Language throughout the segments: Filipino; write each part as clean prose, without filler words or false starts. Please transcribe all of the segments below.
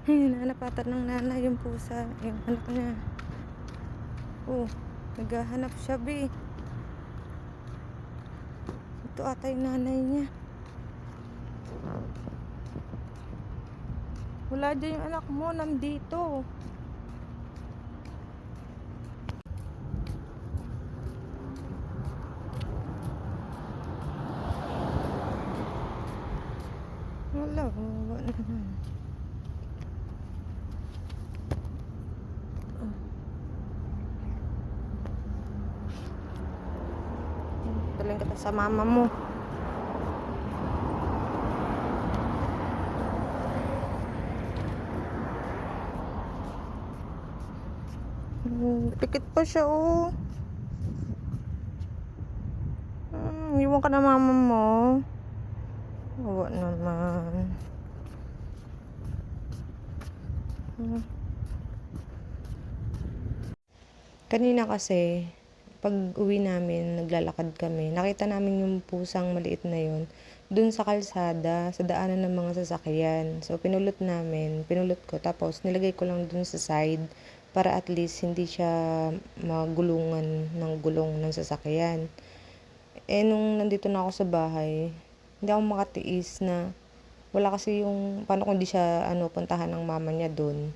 Ay, nanapatan ng nanay yung pusa, yung anak niya. Oh, naghahanap siya, be. Ito ata yung nanay niya. Wala dyan yung anak mo, nandito. Wala, wala naman. Daling kita sa mama mo. Pikit pa siya, oh. Iwan ka na mama mo. Wala naman. Kanina kasi, pag uwi namin, naglalakad kami. Nakita namin yung pusang maliit na yun dun sa kalsada, sa daanan ng mga sasakyan. So, pinulot ko. Tapos, nilagay ko lang dun sa side para at least hindi siya magulungan ng gulong ng sasakyan. Nung nandito na ako sa bahay, hindi ako makatiis na wala kasi yung, paano kung di siya puntahan ng mama niya dun.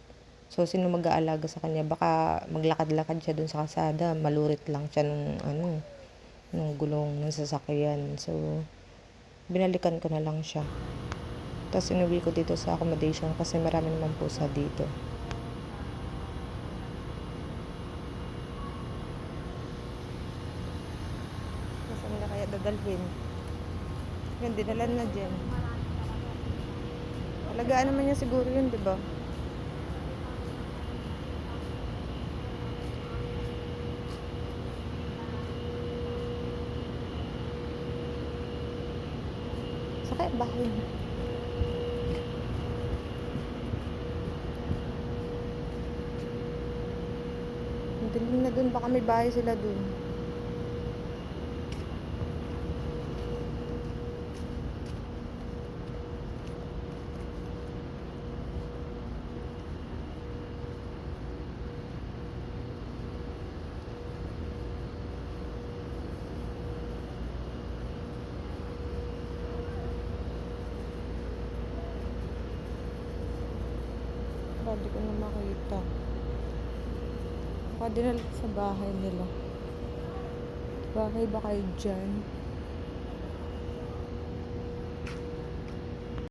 So, sino mag-aalaga sa kanya? Baka maglakad-lakad siya dun sa kalsada. Malurit lang siya nung gulong ng sasakyan. So, binalikan ko na lang siya. Tapos, inuwi ko dito sa accommodation kasi marami naman pusa dito. Saan nila kaya dadalhin? Yan, dinalan na dyan. Alagaan naman niya siguro yun, di ba? Sa kaya bahay niya. Madilim na dun, baka may bahay sila dun. Hindi ko na makita. Baka dinala sa bahay nila. Bahay ba kayo dyan?